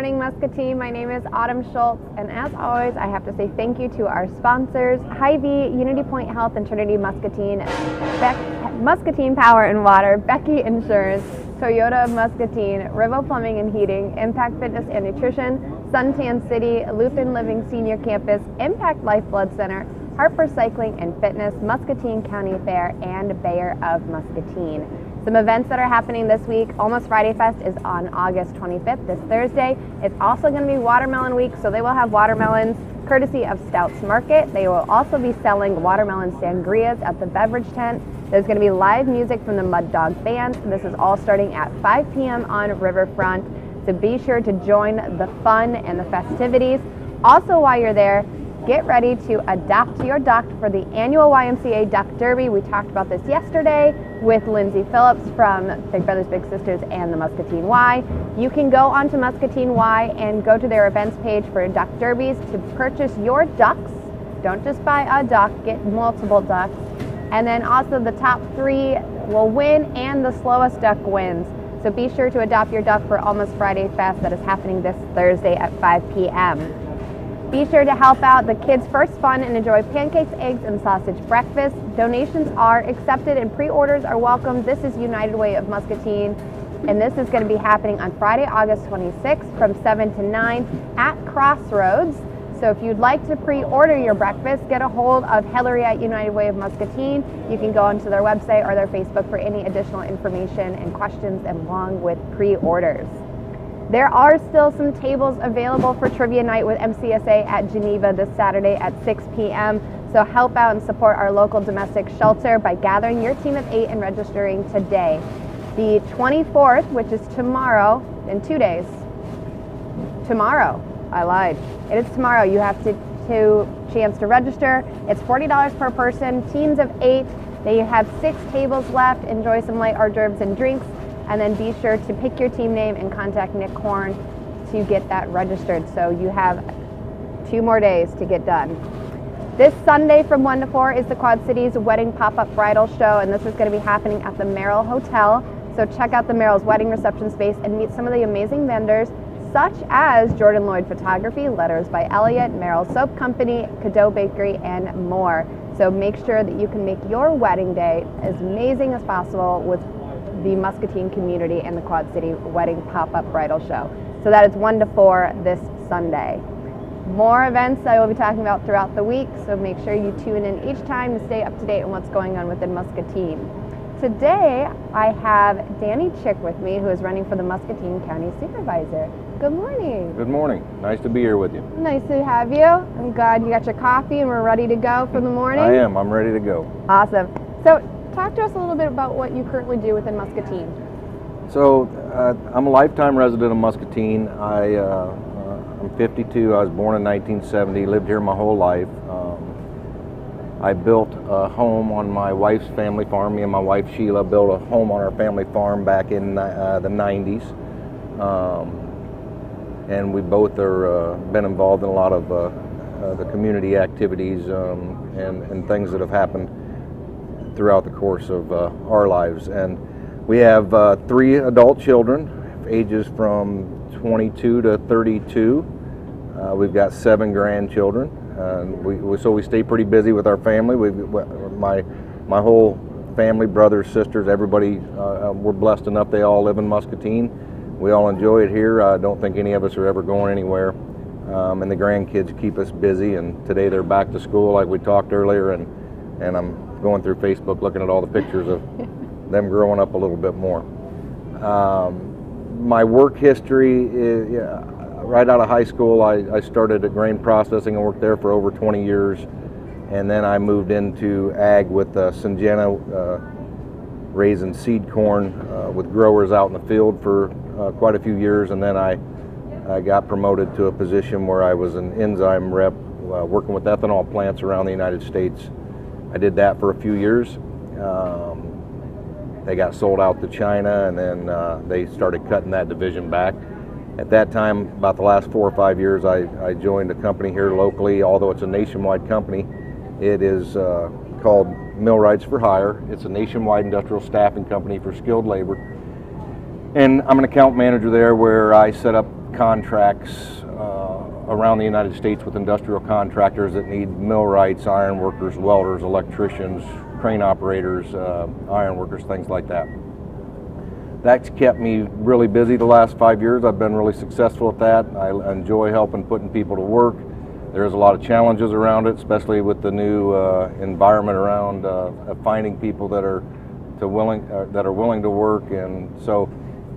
morning, Muscatine. My name is Autumn Schultz, and as always, I have to say thank you to our sponsors, Hy-Vee, Unity Point Health and Trinity Muscatine, Muscatine Power and Water, Becky Insurance, Toyota of Muscatine, Rivo Plumbing and Heating, Impact Fitness and Nutrition, Suntan City, Lutheran Living Senior Campus, Impact Life Blood Center, Harper Cycling and Fitness, Muscatine County Fair, and Bayer of Muscatine. Some events that are happening this week: Almost Friday Fest is on August 25th, this Thursday. It's also going to be Watermelon Week, so they will have watermelons courtesy of Stouts Market. They will also be selling watermelon sangrias at the beverage tent. There's going to be live music from the Mud Dog Band. This is all starting at 5 p.m. on Riverfront, so be sure to join the fun and the festivities. Also, while you're there, get ready to adopt your duck for the annual YMCA Duck Derby. We talked about this yesterday with Lindsay Phillips from Big Brothers Big Sisters and the Muscatine Y. You can go onto Muscatine Y and go to their events page for duck derbies to purchase your ducks. Don't just buy a duck, get multiple ducks. And then also the top 3 will win and the slowest duck wins. So be sure to adopt your duck for Almost Friday Fest that is happening this Thursday at 5 p.m. Be sure to help out the Kids First Fun and enjoy pancakes, eggs, and sausage breakfast. Donations are accepted and pre-orders are welcome. This is United Way of Muscatine, and this is going to be happening on Friday, August 26th from 7 to 9 at Crossroads. So if you'd like to pre-order your breakfast, get a hold of Hillary at United Way of Muscatine. You can go onto their website or their Facebook for any additional information and questions along with pre-orders. There are still some tables available for Trivia Night with MCSA at Geneva this Saturday at 6 p.m. So help out and support our local domestic shelter by gathering your team of 8 and registering today. The 24th, which is tomorrow, in 2 days. Tomorrow, I lied. It is tomorrow. You have to chance to register. It's $40 per person, teams of 8. They have 6 tables left. Enjoy some light hors d'oeuvres and drinks. And then be sure to pick your team name and contact Nick Horn to get that registered. So you have 2 more days to get done. This Sunday from 1 to 4 is the Quad Cities Wedding Pop-Up Bridal Show, and this is going to be happening at the Merrill Hotel. So check out the Merrill's wedding reception space and meet some of the amazing vendors, such as Jordan Lloyd Photography, Letters by Elliot, Merrill Soap Company, Cadeau Bakery, and more. So make sure that you can make your wedding day as amazing as possible with the Muscatine community and the Quad City Wedding Pop-Up Bridal Show. So that is 1 to 4 this Sunday. More events I will be talking about throughout the week, so make sure you tune in each time to stay up to date on what's going on within Muscatine. Today I have Danny Chick with me, who is running for the Muscatine County Supervisor. Good morning. Good morning. Nice to be here with you. Nice to have you. I'm glad you got your coffee and we're ready to go for the morning. I am. I'm ready to go. Awesome. So talk to us a little bit about what you currently do within Muscatine. So I'm a lifetime resident of Muscatine. I'm 52. I was born in 1970, lived here my whole life. I built a home on my wife's family farm. Me and my wife Sheila built a home on our family farm back in the 90s. And we both are been involved in a lot of the community activities and things that have happened throughout the course of our lives. And we have 3 adult children, ages from 22 to 32. We've got 7 grandchildren. So we stay pretty busy with our family. My whole family, brothers, sisters, everybody, we're blessed enough they all live in Muscatine. We all enjoy it here. I don't think any of us are ever going anywhere. And the grandkids keep us busy, and today they're back to school like we talked earlier, and I'm going through Facebook looking at all the pictures of them growing up a little bit more. My work history is, right out of high school, I started at grain processing and worked there for over 20 years, and then I moved into ag with Syngenta, raising seed corn with growers out in the field for quite a few years, and then I got promoted to a position where I was an enzyme rep working with ethanol plants around the United States. I did that for a few years. They got sold out to China, and then they started cutting that division back. At that time, about the last 4 or 5 years, I joined a company here locally. Although it's a nationwide company, it is called Millwrights for Hire. It's a nationwide industrial staffing company for skilled labor. And I'm an account manager there, where I set up contracts around the United States with industrial contractors that need millwrights, iron workers, welders, electricians, crane operators, iron workers, things like that. That's kept me really busy the last 5 years. I've been really successful at that. I enjoy helping putting people to work. There's a lot of challenges around it, especially with the new environment around finding people that are willing to work, and so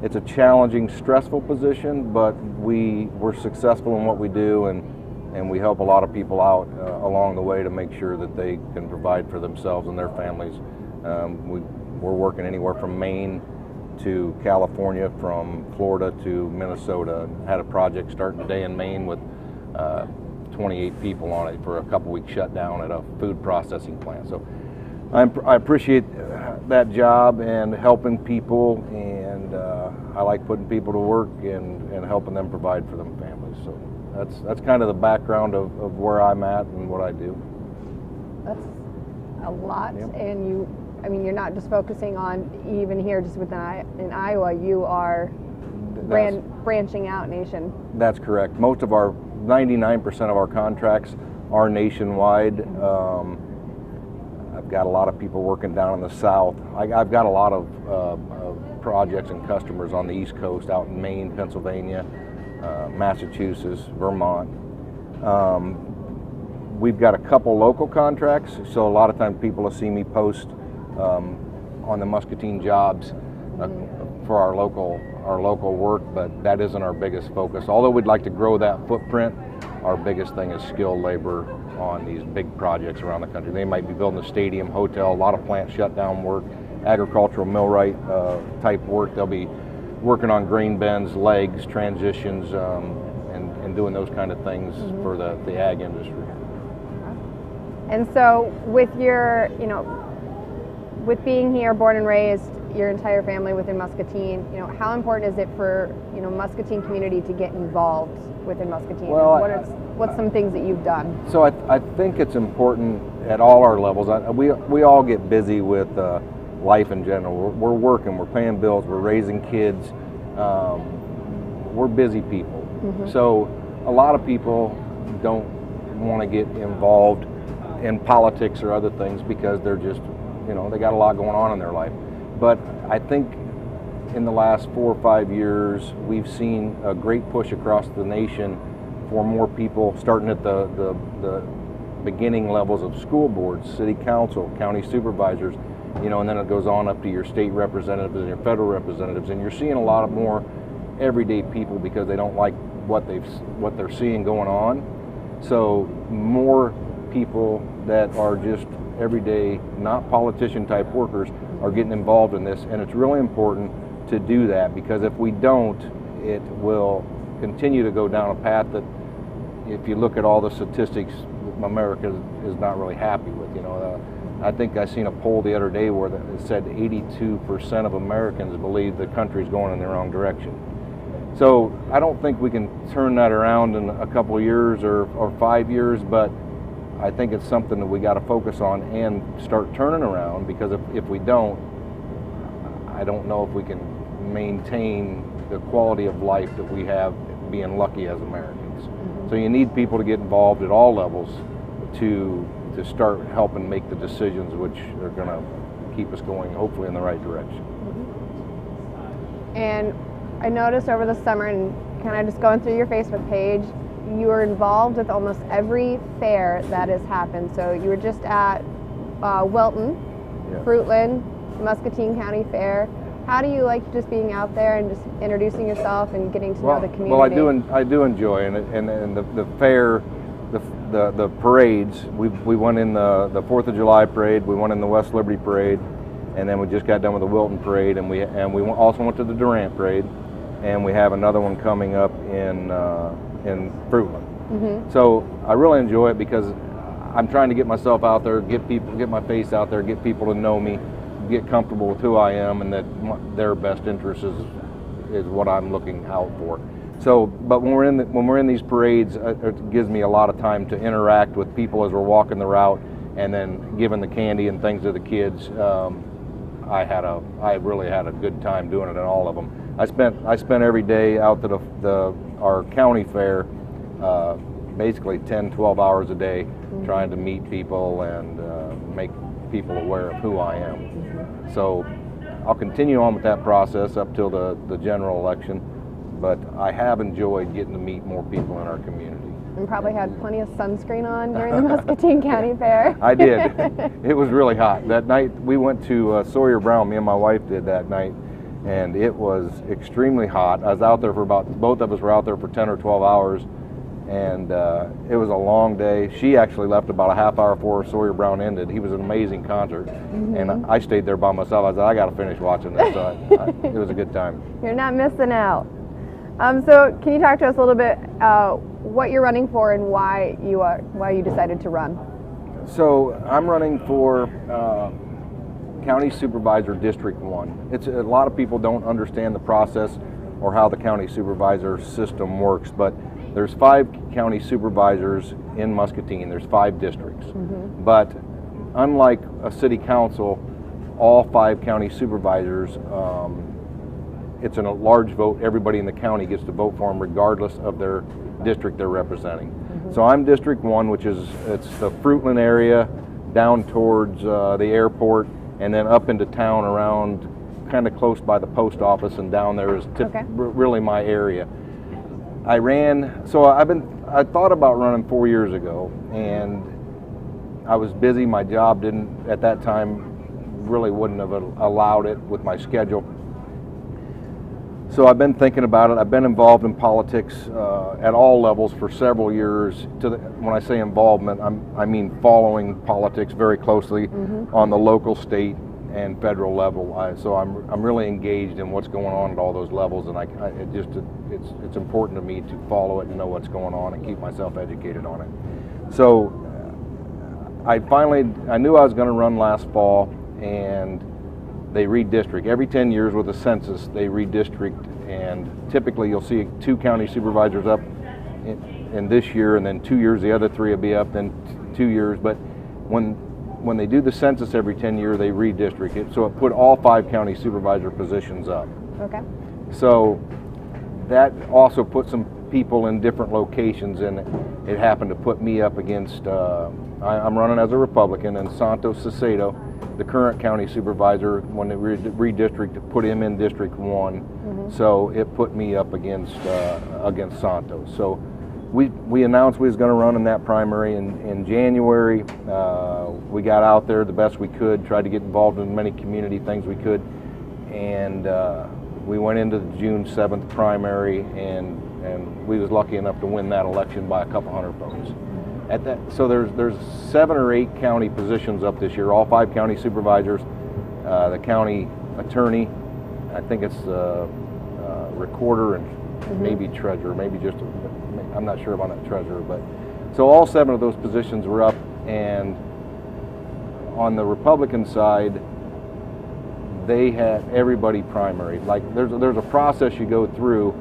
it's a challenging, stressful position, but we're successful in what we do, and we help a lot of people out along the way to make sure that they can provide for themselves and their families. We're working anywhere from Maine to California, from Florida to Minnesota. Had a project starting today in Maine with 28 people on it for a couple-week shutdown at a food processing plant. So I appreciate that job and helping people, and I like putting people to work and helping them provide for them families. So that's kind of the background of where I'm at and what I do. That's a lot. Yep. And you're not just focusing on even here, just within in Iowa. You are branching out nation. That's correct. Most of our 99% of our contracts are nationwide. I've got a lot of people working down in the south. I've got a lot of projects and customers on the East Coast, out in Maine, Pennsylvania, Massachusetts, Vermont. We've got a couple local contracts, so a lot of times people will see me post on the Muscatine jobs for our local work, but that isn't our biggest focus. Although we'd like to grow that footprint, our biggest thing is skilled labor on these big projects around the country. They might be building a stadium, hotel, a lot of plant shutdown work, agricultural millwright type work. They'll be working on grain bends, legs, transitions, and doing those kind of things for the ag industry. And so with your, with being here, born and raised, your entire family within Muscatine, how important is it for, Muscatine community to get involved within Muscatine? Well, what's some things that you've done? So I think it's important at all our levels. We all get busy with life in general. We're working, we're paying bills, we're raising kids. We're busy people. So a lot of people don't want to get involved in politics or other things because they're just, they got a lot going on in their life. But I think in the last 4 or 5 years, we've seen a great push across the nation for more people, starting at the beginning levels of school boards, city council, county supervisors, and then it goes on up to your state representatives and your federal representatives, and you're seeing a lot of more everyday people because they don't like what they're seeing going on. So more people that are just everyday, not politician type workers, are getting involved in this, and it's really important to do that, because if we don't, it will continue to go down a path that, if you look at all the statistics, America is not really happy with. I think I seen a poll the other day where it said 82% of Americans believe the country's going in the wrong direction. So I don't think we can turn that around in a couple of years or 5 years, but I think it's something that we got to focus on and start turning around, because if we don't, I don't know if we can maintain the quality of life that we have being lucky as Americans. So you need people to get involved at all levels to start helping make the decisions which are going to keep us going, hopefully, in the right direction. And I noticed over the summer, and kind of just going through your Facebook page, you were involved with almost every fair that has happened. So you were just at Wilton, Fruitland, Muscatine County Fair. How do you like just being out there and just introducing yourself and getting to know the community? Well, I do enjoy, and the fair, the parades. We went in the 4th of July parade. We went in the West Liberty parade, and then we just got done with the Wilton parade, and we also went to the Durant parade, and we have another one coming up in Fruitland. So I really enjoy it because I'm trying to get myself out there, get my face out there, get people to know me, get comfortable with who I am, and that their best interest is what I'm looking out for. So, but when we're in these parades, it gives me a lot of time to interact with people as we're walking the route, and then giving the candy and things to the kids. I really had a good time doing it in all of them. I spent every day out to our county fair, basically 10-12 hours a day, trying to meet people and make people aware of who I am. So I'll continue on with that process up till the general election, but I have enjoyed getting to meet more people in our community. And probably had plenty of sunscreen on during the Muscatine County Fair. I did. It was really hot. That night we went to Sawyer Brown, me and my wife did that night, and it was extremely hot. I was out there for both of us were out there for 10 or 12 hours, and it was a long day. She actually left about a half hour before Sawyer Brown ended. He was an amazing concert, and I stayed there by myself. I said, I got to finish watching this. So it was a good time. You're not missing out. So can you talk to us a little bit what you're running for and why you decided to run? So I'm running for County Supervisor District 1. A lot of people don't understand the process or how the county supervisor system works, but there's 5 county supervisors in Muscatine. There's 5 districts. But unlike a city council, all 5 county supervisors, it's in a large vote. Everybody in the county gets to vote for them regardless of their district they're representing. So I'm District 1, which it's the Fruitland area down towards the airport and then up into town around kind of close by the post office, and down there is really my area. I thought about running 4 years ago, and I was busy. My job didn't, at that time, really wouldn't have allowed it with my schedule. So I've been thinking about it. I've been involved in politics at all levels for several years. When I say involvement, I mean following politics very closely on the local, state, and federal level. So I'm really engaged in what's going on at all those levels, and it's important to me to follow it and know what's going on and keep myself educated on it. So I knew I was going to run last fall, and they redistrict. Every 10 years with a census, they redistrict, and typically you'll see 2 county supervisors up in this year, and then 2 years the other 3 will be up, then 2 years. But when they do the census every 10 years, they redistrict it. So it put all 5 county supervisor positions up. Okay. So that also put some people in different locations, and it happened to put me up against, I'm running as a Republican, and Santos Cicero, the current county supervisor, when they redistricted, put him in District 1. So it put me up against Santos. So we announced we was going to run in that primary in January. We got out there the best we could, tried to get involved in as many community things we could, and we went into the June 7th primary, and we was lucky enough to win that election by a couple hundred votes. So there's 7 or 8 county positions up this year, all 5 county supervisors, the county attorney, I think it's the recorder, and maybe treasurer, I'm not sure about that treasurer, but so all 7 of those positions were up. And on the Republican side, they had everybody primary. Like there's a process you go through,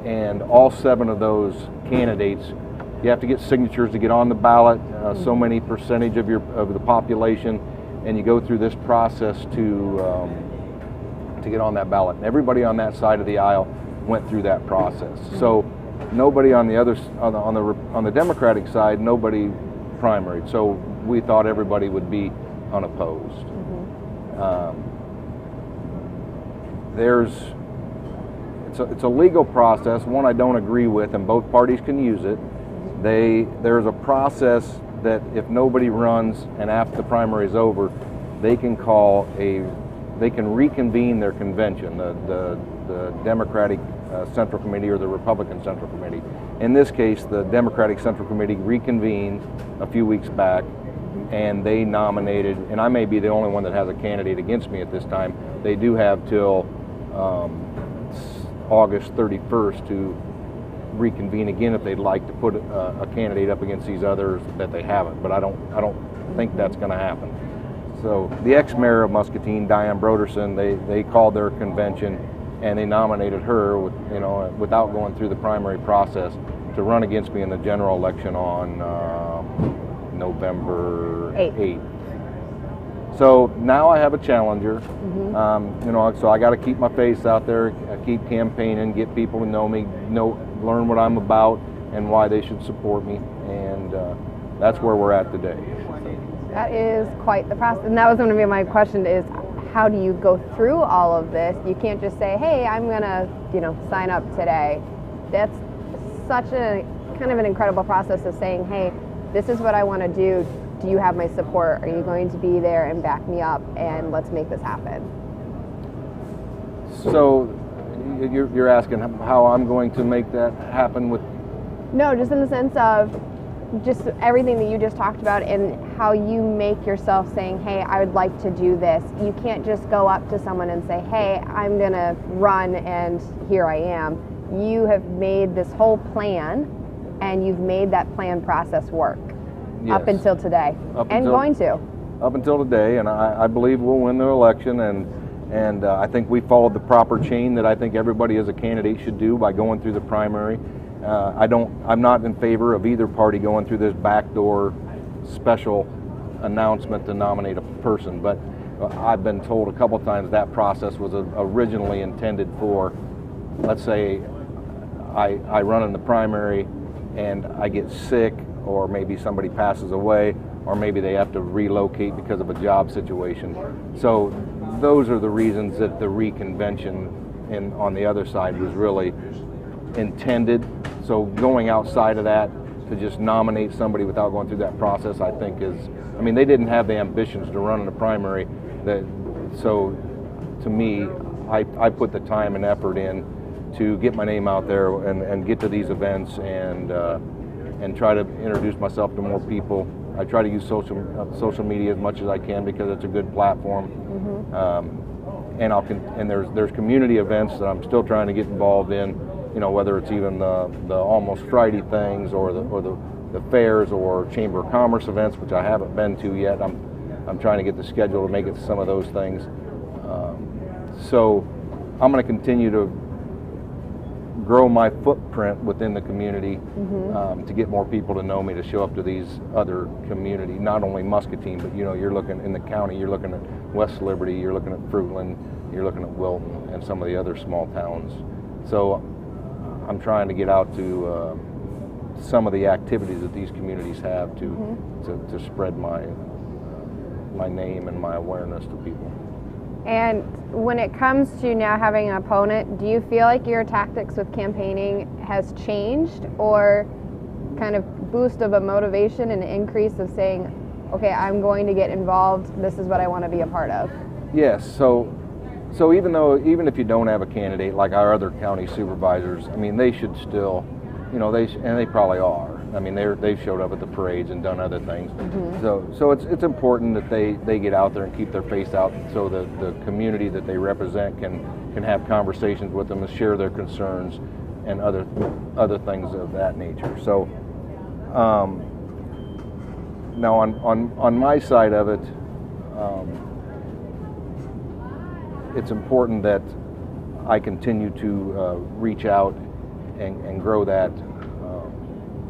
and all 7 of those candidates, you have to get signatures to get on the ballot, so many percentage of the population, and you go through this process to get on that ballot. And everybody on that side of the aisle went through that process. So nobody on the Democratic side, nobody primaried. So we thought everybody would be unopposed. It's a legal process, one I don't agree with, and both parties can use it. There's a process that if nobody runs and after the primary is over, they can reconvene their convention, the Democratic Central Committee or the Republican Central Committee. In this case, the Democratic Central Committee reconvened a few weeks back, and they nominated, and I may be the only one that has a candidate against me at this time. They do have till August 31st to reconvene again if they'd like to put a candidate up against these others that they haven't, but I don't think that's going to happen. So the ex-mayor of Muscatine, Diana Broderson, they called their convention and they nominated her without going through the primary process to run against me in the general election on November 8th. So now I have a challenger. You know, so I got to keep my face out there, keep campaigning, get people to know me, learn what I'm about and why they should support me, and that's where we're at today. That is quite the process, and that was going to be my question: is how do you go through all of this? You can't just say, "Hey, I'm gonna, sign up today." That's such a kind of an incredible process of saying, "Hey, this is what I want to do. Do you have my support? Are you going to be there and back me up? And let's make this happen." So you're asking how I'm going to make that happen with? No, just in the sense of just everything that you just talked about and how you make yourself saying, "Hey, I would like to do this." You can't just go up to someone and say, "Hey, I'm going to run and here I am." You have made this whole plan and you've made that plan process work. Yes. Up until today, going to. Up until today, and I believe we'll win the election, and I think we followed the proper chain that I think everybody as a candidate should do by going through the primary. I'm not in favor of either party going through this backdoor special announcement to nominate a person, but I've been told a couple times that process was originally intended for, let's say I run in the primary and I get sick, or maybe somebody passes away, or maybe they have to relocate because of a job situation. So those are the reasons that the reconvention on the other side was really intended. So going outside of that to just nominate somebody without going through that process, I think they didn't have the ambitions to run in the primary. So to me, I put the time and effort in to get my name out there and get to these events and try to introduce myself to more people. I try to use social media as much as I can because it's a good platform. And there's community events that I'm still trying to get involved in. Whether it's even the Almost Friday things or the fairs or Chamber of Commerce events, which I haven't been to yet. I'm trying to get the schedule to make it to some of those things. So I'm going to continue to grow my footprint within the community to get more people to know me, to show up to these other communities, not only Muscatine, but you're looking in the county, you're looking at West Liberty, you're looking at Fruitland, you're looking at Wilton and some of the other small towns. So I'm trying to get out to some of the activities that these communities have to spread my name and my awareness to people. And when it comes to now having an opponent, do you feel like your tactics with campaigning has changed, or kind of boost of a motivation and increase of saying, okay, I'm going to get involved, this is what I want to be a part of? Yes, so even if you don't have a candidate like our other county supervisors, they should still, and they probably are. They've showed up at the parades and done other things. So it's important that they get out there and keep their face out, so that the community that they represent can have conversations with them and share their concerns and other things of that nature. So now on my side of it, it's important that I continue to reach out and grow that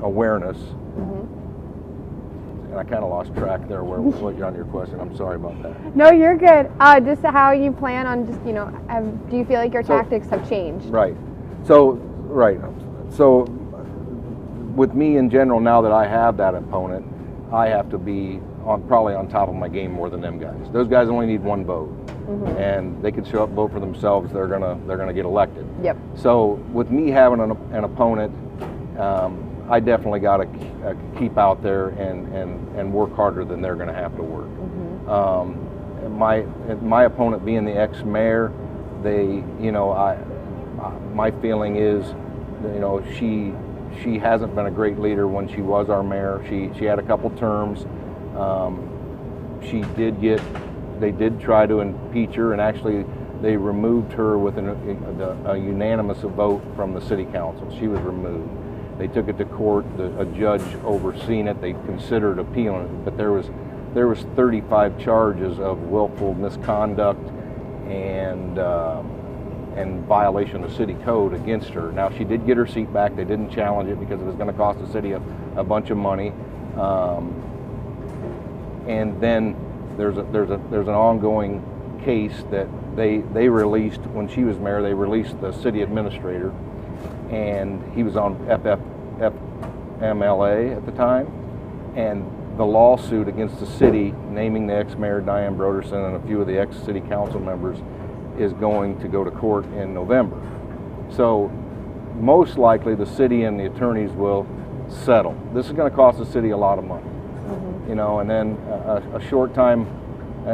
awareness. And I kind of lost track there what you're on your question. I'm sorry about that. No, you're good. Just how you plan on do you feel like your tactics have changed? Right. So with me in general, now that I have that opponent, I have to be probably on top of my game more than them guys. Those guys only need one vote. And they could show up, vote for themselves. They're gonna get elected. Yep. So with me having an opponent, I definitely got to keep out there and work harder than they're going to have to work. My opponent being the ex-mayor, my feeling is, she hasn't been a great leader when she was our mayor. She had a couple terms. They did try to impeach her, and actually they removed her with a unanimous vote from the city council. She was removed. They took it to court. A judge overseeing it. They considered appealing it, but there was 35 charges of willful misconduct and violation of city code against her. Now, she did get her seat back. They didn't challenge it because it was going to cost the city a bunch of money. And then there's an ongoing case that they released when she was mayor. They released the city administrator, and he was on FMLA at the time, and the lawsuit against the city naming the ex-mayor Diana Broderson and a few of the ex-city council members is going to go to court in November. So most likely the city and the attorneys will settle. This is going to cost the city a lot of money. You know, and then a short time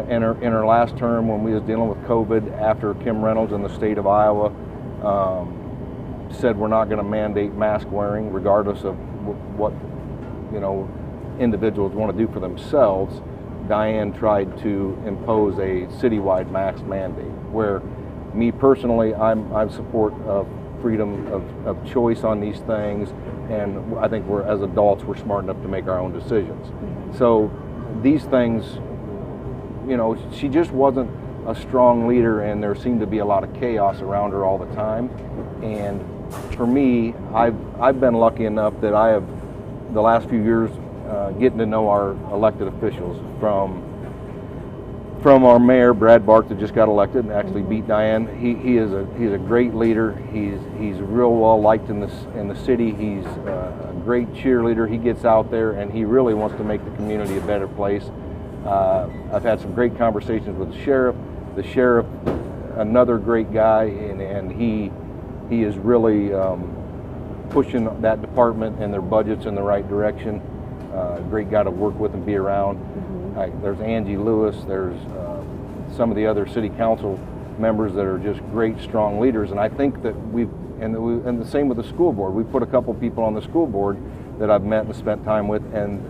in her last term, when we was dealing with COVID, after Kim Reynolds in the state of Iowa said we're not going to mandate mask wearing regardless of what, you know, individuals want to do for themselves, Diane tried to impose a citywide mask mandate, where me personally, I support freedom of choice on these things, and I think as adults, we're smart enough to make our own decisions. So these things, you know, she just wasn't a strong leader, and there seemed to be a lot of chaos around her all the time. And for me, I've been lucky enough that I have, the last few years, getting to know our elected officials, from our mayor Brad Bark, that just got elected and actually beat Diane. He's a great leader. He's real well liked in the city. He's a great cheerleader. He gets out there and he really wants to make the community a better place. I've had some great conversations with the sheriff. The sheriff, another great guy, and he is really pushing that department and their budgets in the right direction. Great guy to work with and be around. There's Angie Lewis, there's some of the other city council members that are just great, strong leaders, and I think that and the same with the school board. We put a couple people on the school board that I've met and spent time with, and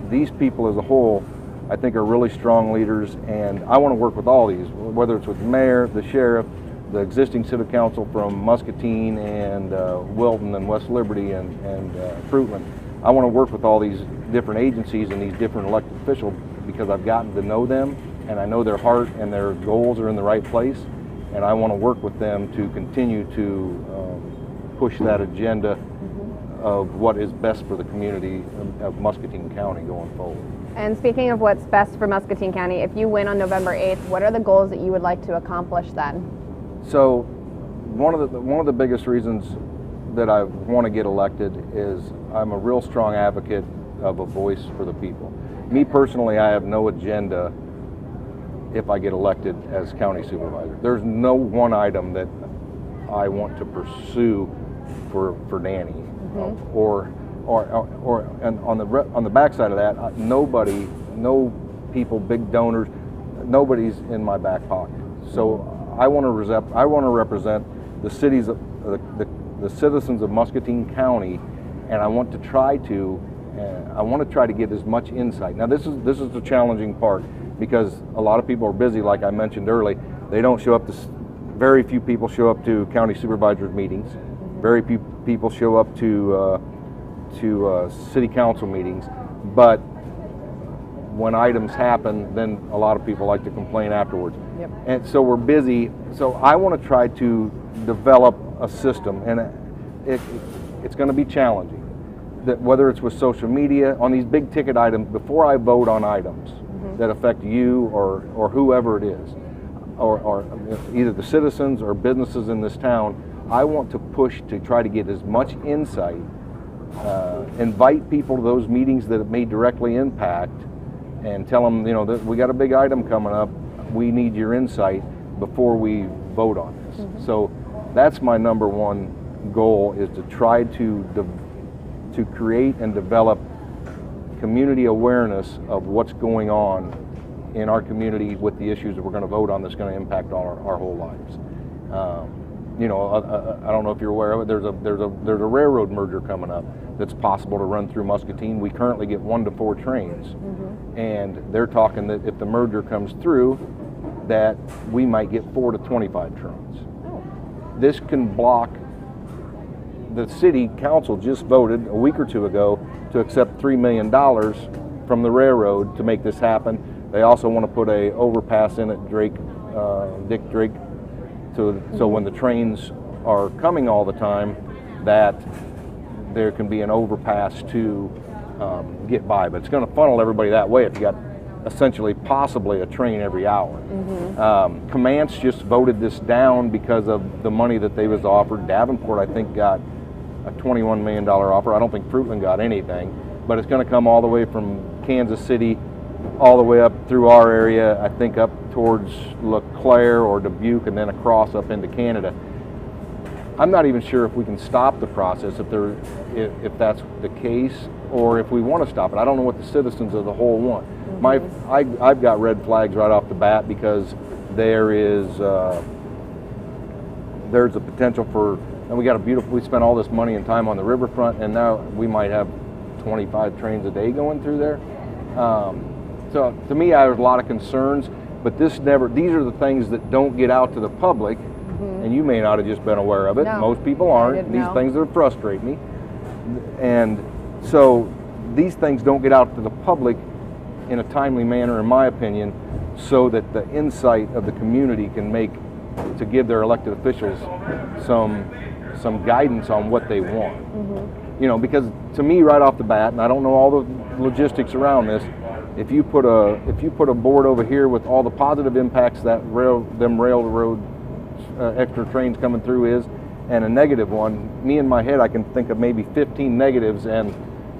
these people as a whole, I think, are really strong leaders, and I want to work with all these, whether it's with the mayor, the sheriff, the existing city council from Muscatine and Wilton and West Liberty and Fruitland. I want to work with all these different agencies and these different elected officials, because I've gotten to know them and I know their heart and their goals are in the right place, and I want to work with them to continue to push that agenda of what is best for the community of Muscatine County going forward. And speaking of what's best for Muscatine County, if you win on November 8th, what are the goals that you would like to accomplish then? So one of the biggest reasons that I want to get elected is I'm a real strong advocate of a voice for the people. Me personally, I have no agenda if I get elected as county supervisor. There's no one item that I want to pursue for Danny, or and on the backside of that, no people, big donors, nobody's in my back pocket. So I want to represent the cities of the citizens of Muscatine County, and I want to try to get as much insight. Now this is the challenging part, because a lot of people are busy, like I mentioned earlier. They don't show up to, very few people show up to county supervisors meetings. Very few people show up to city council meetings. But when items happen, then a lot of people like to complain afterwards. Yep. And so we're busy. So I want to try to develop a system, and it's going to be challenging. That whether it's with social media, on these big ticket items, before I vote on items that affect you or whoever it is, or either the citizens or businesses in this town, I want to push to try to get as much insight, invite people to those meetings that it may directly impact, and tell them, you know, that we got a big item coming up, we need your insight before we vote on this. So that's my number one goal, is to try to create and develop community awareness of what's going on in our community with the issues that we're going to vote on, that's going to impact our whole lives. You know, I don't know if you're aware of it. There's a railroad merger coming up that's possible to run through Muscatine. We currently get 1 to 4 trains, and they're talking that if the merger comes through, that we might get 4 to 25 trains. This can block. The city council just voted a week or two ago to accept $3 million from the railroad to make this happen. They also want to put a overpass in at Dick Drake, so when the trains are coming all the time, that there can be an overpass to get by. But it's going to funnel everybody that way if you got essentially possibly a train every hour. Comanche just voted this down because of the money that they was offered. Davenport, I think, got a $21 million offer. I don't think Fruitland got anything, but it's going to come all the way from Kansas City all the way up through our area, I think up towards LeClaire or Dubuque, and then across up into Canada. I'm not even sure if we can stop the process if that's the case, or if we want to stop it. I don't know what the citizens of the whole want. I've got red flags right off the bat, because there's a potential for, and we spent all this money and time on the riverfront, and now we might have 25 trains a day going through there. So to me, I have a lot of concerns, but these are the things that don't get out to the public, and you may not have just been aware of it. No, most people aren't. These things that frustrate me. And so these things don't get out to the public in a timely manner, in my opinion, so that the insight of the community can to give their elected officials some guidance on what they want. You know, because to me, right off the bat, and I don't know all the logistics around this, if you put a board over here with all the positive impacts that railroad extra trains coming through is, and a negative one, me in my head I can think of maybe 15 negatives, and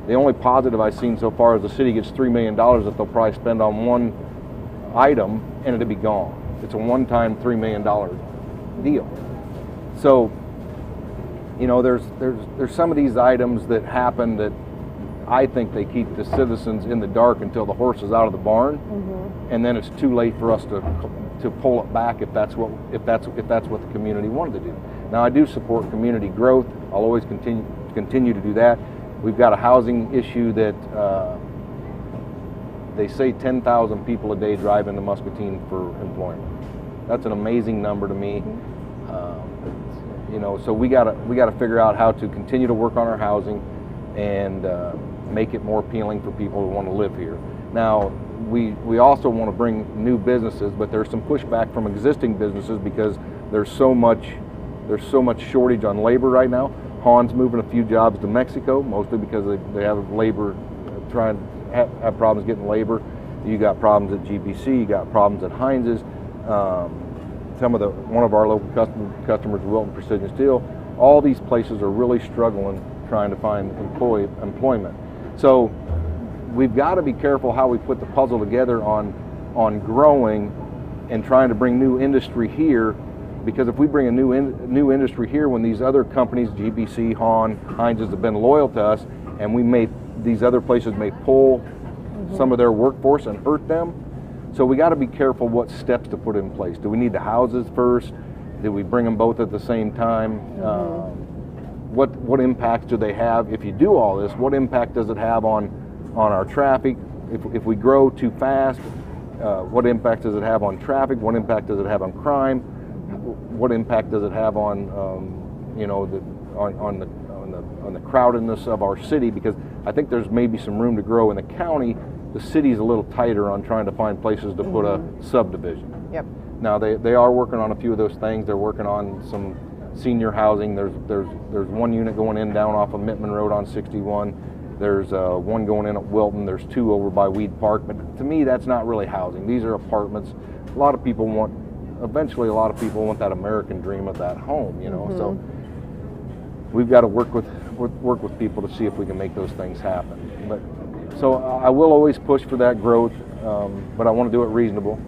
the only positive I've seen so far is the city gets $3 million that they'll probably spend on one item, and it'll be gone. It's a one-time $3 million deal. So, you know, there's some of these items that happen that I think they keep the citizens in the dark until the horse is out of the barn, and then it's too late for us to pull it back if that's what the community wanted to do. Now, I do support community growth. I'll always continue to do that. We've got a housing issue that they say 10,000 people a day drive into Muscatine for employment. That's an amazing number to me. You know, so we gotta figure out how to continue to work on our housing and make it more appealing for people who want to live here. Now, we also want to bring new businesses, but there's some pushback from existing businesses because there's so much shortage on labor right now. Han's moving a few jobs to Mexico, mostly because they have labor, have problems getting labor. You got problems at GBC, you got problems at Heinz's. One of our local customers, Wilton Precision Steel. All these places are really struggling trying to find employment. So we've got to be careful how we put the puzzle together on growing and trying to bring new industry here, because if we bring a new industry here when these other companies, GBC, Heinz, have been loyal to us, and these other places may pull some of their workforce and hurt them. So we got to be careful what steps to put in place. Do we need the houses first? Do we bring them both at the same time? What impacts do they have? If you do all this, what impact does it have on our traffic? If we grow too fast, what impact does it have on traffic? What impact does it have on crime? What impact does it have on the crowdedness of our city? Because I think there's maybe some room to grow in the county. The city's a little tighter on trying to find places to put a subdivision. Yep. Now they are working on a few of those things. They're working on some senior housing. There's one unit going in down off of Mittman Road on 61. There's one going in at Wilton. There's two over by Weed Park. But to me, that's not really housing. These are apartments. Eventually a lot of people want that American dream of that home, you know. So we've got to work with people to see if we can make those things happen. But so I will always push for that growth, but I want to do it reasonable.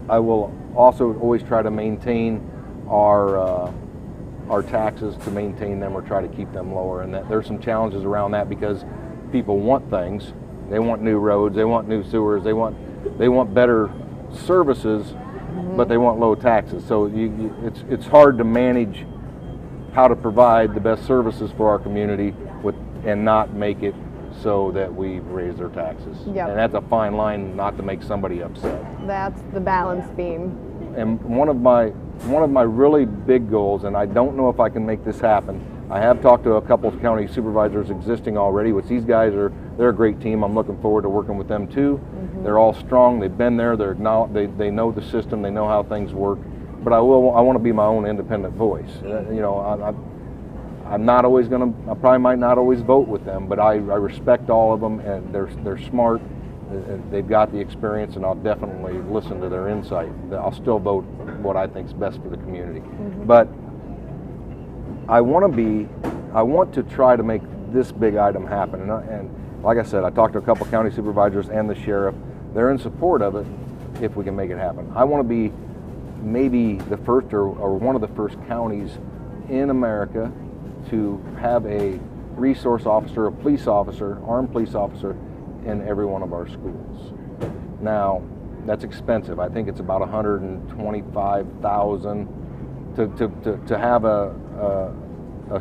I will also always try to maintain our taxes, to maintain them or try to keep them lower, and that there's some challenges around that because people want things. They want new roads, they want new sewers, they want better services, but they want low taxes. So it's hard to manage how to provide the best services for our community and not make it so that we raise their taxes. Yep. And that's a fine line not to make somebody upset. That's the balance beam. And one of my really big goals, and I don't know if I can make this happen, I have talked to a couple of county supervisors existing already, which these guys they're a great team. I'm looking forward to working with them too. They're all strong, they've been there, they know the system, they know how things work. But I want to be my own independent voice. You know, I'm not always I probably might not always vote with them, but I respect all of them, and they're smart, They've got the experience, and I'll definitely listen to their insight. I'll still vote what I think is best for the community. But I want to try to make this big item happen. And like I said, I talked to a couple county supervisors and the sheriff. They're in support of it if we can make it happen. I want to be maybe the first or one of the first counties in America to have a resource officer, a police officer, armed police officer in every one of our schools. Now, that's expensive. I think it's about $125,000 to have a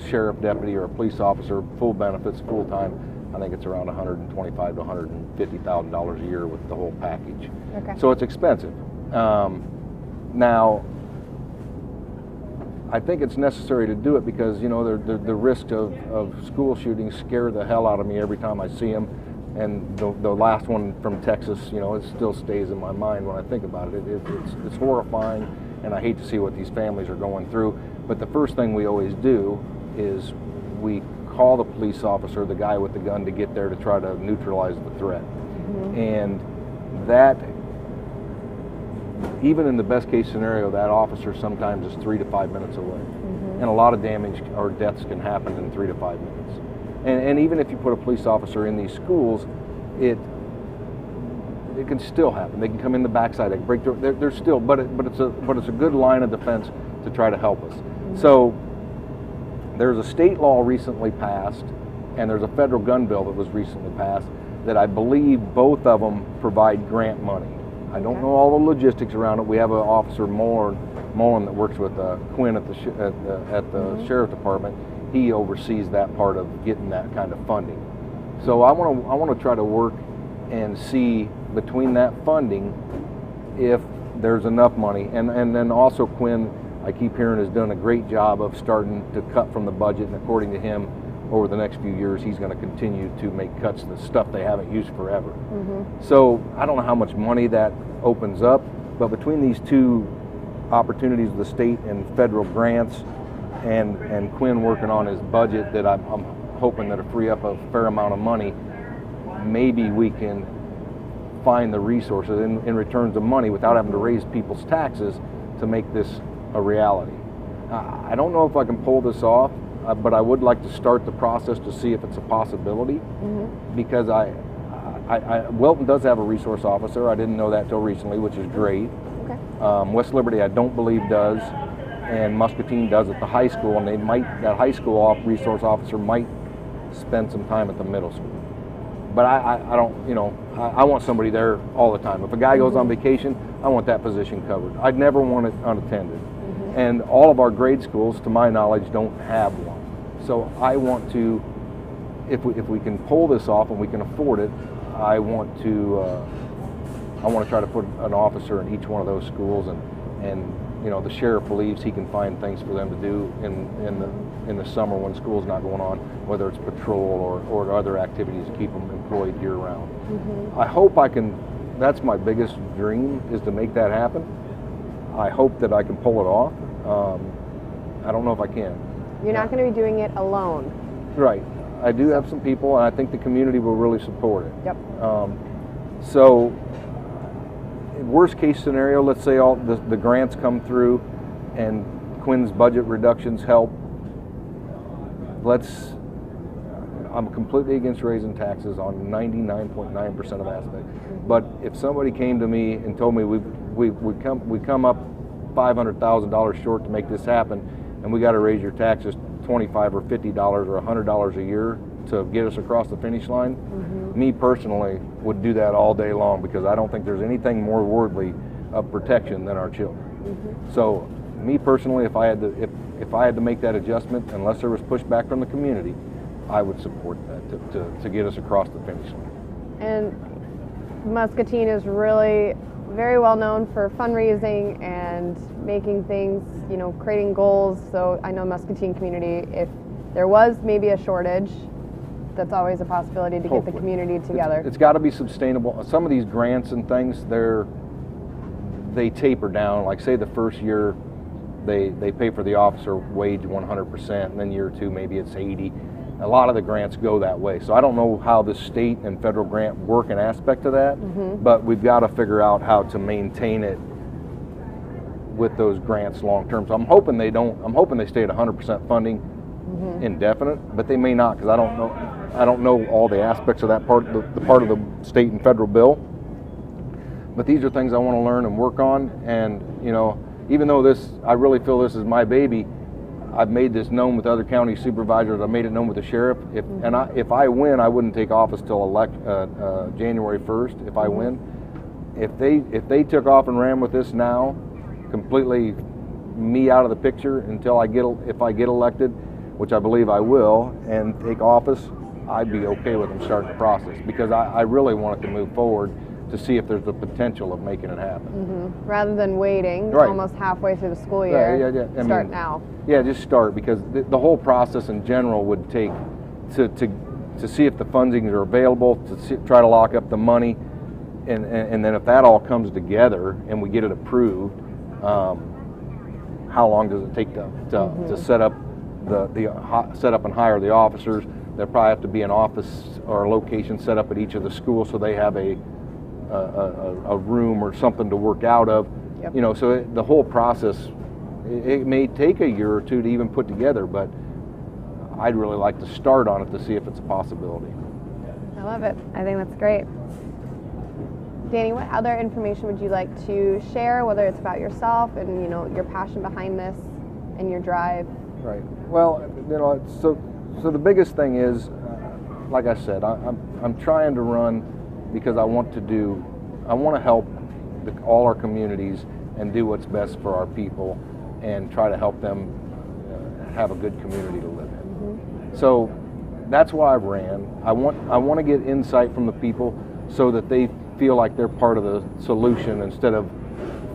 sheriff deputy or a police officer, full benefits, full time. I think it's around $125,000 to $150,000 a year with the whole package. Okay. So it's expensive. Now, I think it's necessary to do it because, you know, the risk of school shootings scare the hell out of me every time I see them. And the last one from Texas, you know, it still stays in my mind when I think about it. It's horrifying, and I hate to see what these families are going through. But the first thing we always do is we call the police officer, the guy with the gun, to get there to try to neutralize the threat. And that, even in the best case scenario, that officer sometimes is 3 to 5 minutes away. And a lot of damage or deaths can happen in 3 to 5 minutes. And even if you put a police officer in these schools, it can still happen. They can come in the backside, they can break through. They're still, but it's a good line of defense to try to help us. So there's a state law recently passed, and there's a federal gun bill that was recently passed that I believe both of them provide grant money. I don't know all the logistics around it. We have an officer, Mullen, that works with Quinn at the sheriff department. He oversees that part of getting that kind of funding. So I want to try to work and see between that funding if there's enough money, and then also Quinn, I keep hearing, has done a great job of starting to cut from the budget, and according to him, over the next few years, he's going to continue to make cuts to the stuff they haven't used forever. So I don't know how much money that opens up, but between these two opportunities, the state and federal grants, and Quinn working on his budget, that I'm hoping that'll free up a fair amount of money, maybe we can find the resources in returns of money without having to raise people's taxes to make this a reality. I don't know if I can pull this off, but I would like to start the process to see if it's a possibility, because Welton does have a resource officer. I didn't know that till recently, which is great. West Liberty, I don't believe, does, and Muscatine does at the high school, and that high school resource officer might spend some time at the middle school. But I don't, you know, I want somebody there all the time. If a guy goes on vacation, I want that position covered. I'd never want it unattended. And all of our grade schools, to my knowledge, don't have one. So I want to, if we can pull this off and we can afford it, I want to try to put an officer in each one of those schools, and you know, the sheriff believes he can find things for them to do in the summer when school's not going on, whether it's patrol or other activities to keep them employed year round. I hope I can. That's my biggest dream, is to make that happen. I hope that I can pull it off. I don't know if I can. You're not going to be doing it alone. Right. I do have some people, and I think the community will really support it. Yep. So, worst case scenario, let's say all the grants come through and Quinn's budget reductions help. I'm completely against raising taxes on 99.9% of aspects. But if somebody came to me and told me we come up $500,000 short to make this happen, and we got to raise your taxes $25 or $50 or $100 a year to get us across the finish line, me personally would do that all day long, because I don't think there's anything more worthy of protection than our children. So, me personally, if I had to make that adjustment, unless there was pushback from the community, I would support that to get us across the finish line. And Muscatine is really very well known for fundraising and making things, you know, creating goals. So I know Muscatine community, if there was maybe a shortage, that's always a possibility to get the community together. It's got to be sustainable. Some of these grants and things, they taper down. Like, say the first year they pay for the officer wage 100%, and then year two maybe it's 80. A lot of the grants go that way. So I don't know how the state and federal grant work an aspect of that, but we've got to figure out how to maintain it with those grants long term. So I'm hoping they stay at 100% funding indefinite, but they may not, because I don't know all the aspects of that part, the part of the state and federal bill. But these are things I want to learn and work on. And you know, even though I really feel this is my baby, I've made this known with other county supervisors. I've made it known with the sheriff. If I win, I wouldn't take office till January 1st. If I win, if they took off and ran with this now, completely me out of the picture until if I get elected, which I believe I will, and take office, I'd be okay with them starting the process, because I really want it to move forward to see if there's the potential of making it happen. Rather than waiting almost halfway through the school year, start now. Yeah, just start, because the whole process in general would take to see if the funding are available, try to lock up the money, and then if that all comes together and we get it approved, how long does it take to set up set up and hire the officers? There'll probably have to be an office or a location set up at each of the schools, so they have a room or something to work out of. You know, so the whole process, it may take a year or two to even put together, but I'd really like to start on it to see if it's a possibility. I love it. I think that's great. Danny, what other information would you like to share, whether it's about yourself and, you know, your passion behind this and your drive? Right. Well, you know, so the biggest thing is, like I said, I'm trying to run because I want to help all our communities and do what's best for our people and try to help them have a good community to live in. So that's why I ran. I want to get insight from the people so that they feel like they're part of the solution, instead of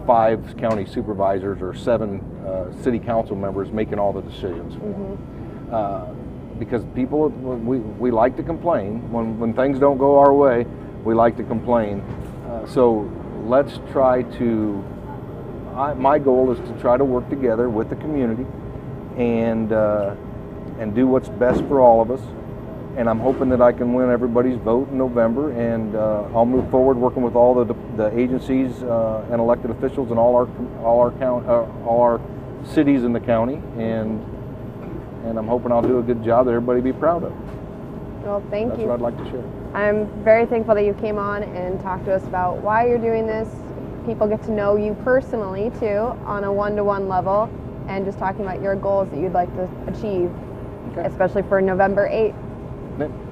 5 county supervisors or 7 city council members making all the decisions. Because people, we like to complain. When things don't go our way, we like to complain. So let's try to, my goal is to try to work together with the community and do what's best for all of us. And I'm hoping that I can win everybody's vote in November, and I'll move forward working with all the agencies and elected officials in all our cities in the county, and I'm hoping I'll do a good job that everybody be proud of. Well, thank you. That's what I'd like to share. I'm very thankful that you came on and talked to us about why you're doing this. People get to know you personally too, on a one-to-one level, and just talking about your goals that you'd like to achieve, especially for November 8th.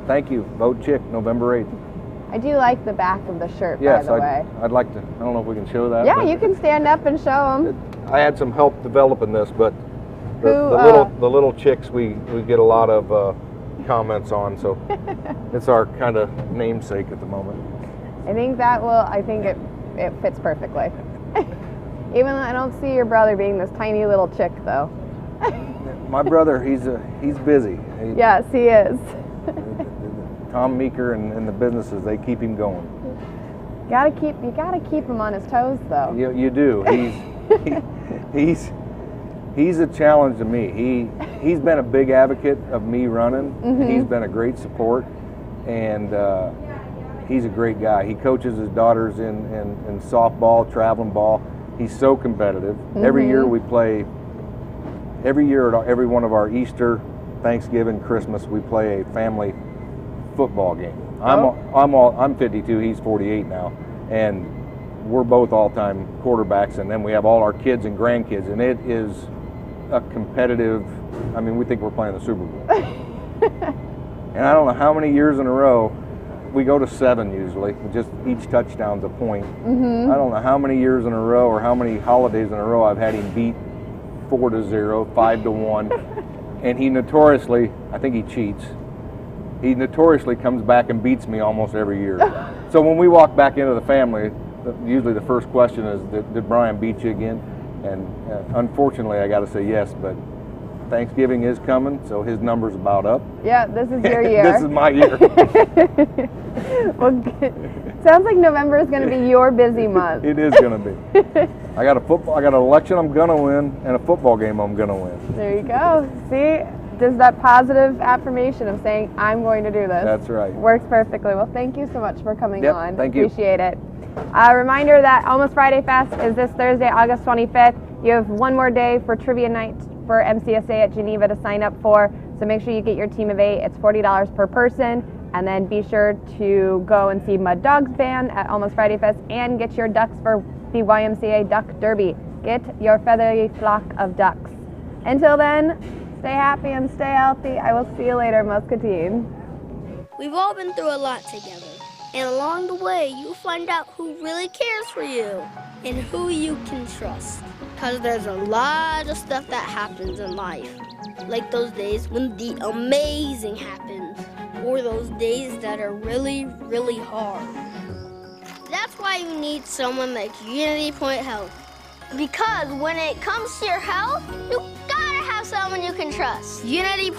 Thank you. Vote Chick, November 8th. I do like the back of the shirt, yes, by the way. I'd like to. I don't know if we can show that. Yeah, you can stand up and show them. I had some help developing this, but the little chicks we get a lot of comments on, so it's our kind of namesake at the moment. I think it fits perfectly. Even though I don't see your brother being this tiny little chick, though. My brother, he's busy. Yes, he is. Tom Meeker and the businesses, they keep him going. You gotta keep him on his toes, though. You do. He's a challenge to me. He's been a big advocate of me running. He's been a great support, and he's a great guy. He coaches his daughters in softball, traveling ball. He's so competitive. Every year we play. Every year at every one of our Easter, Thanksgiving, Christmas, we play a family football game. I'm 52, he's 48 now, and we're both all-time quarterbacks, and then we have all our kids and grandkids, and it is a competitive, I mean, we think we're playing the Super Bowl. And I don't know how many years in a row, we go to 7 usually, just each touchdown's a point. I don't know how many years in a row or how many holidays in a row I've had him beat 4-0, 5-1, and he notoriously, I think he cheats, he notoriously comes back and beats me almost every year. So when we walk back into the family, usually the first question is, did Brian beat you again? And unfortunately, I got to say yes, but Thanksgiving is coming, so his number's about up. Yeah, this is your year. This is my year. Well, sounds like November is going to be your busy month. It is going to be. I got an election I'm going to win, and a football game I'm going to win. There you go. See, just that positive affirmation of saying, I'm going to do this. That's right. Works perfectly. Well, thank you so much for coming Yep, on. thank you. Appreciate it. A reminder that Almost Friday Fest is this Thursday, August 25th. You have one more day for trivia night for MCSA at Geneva to sign up for, so make sure you get your team of 8. It's $40 per person, and then be sure to go and see Mud Dogs Band at Almost Friday Fest and get your ducks for the YMCA Duck Derby. Get your feathery flock of ducks. Until then, stay happy and stay healthy. I will see you later, Muscatine. We've all been through a lot together, and along the way, you'll find out who really cares for you and who you can trust. Because there's a lot of stuff that happens in life, like those days when the amazing happens, or those days that are really, really hard. That's why you need someone like Unity Point Health. Because when it comes to your health, you gotta have someone you can trust. Unity Point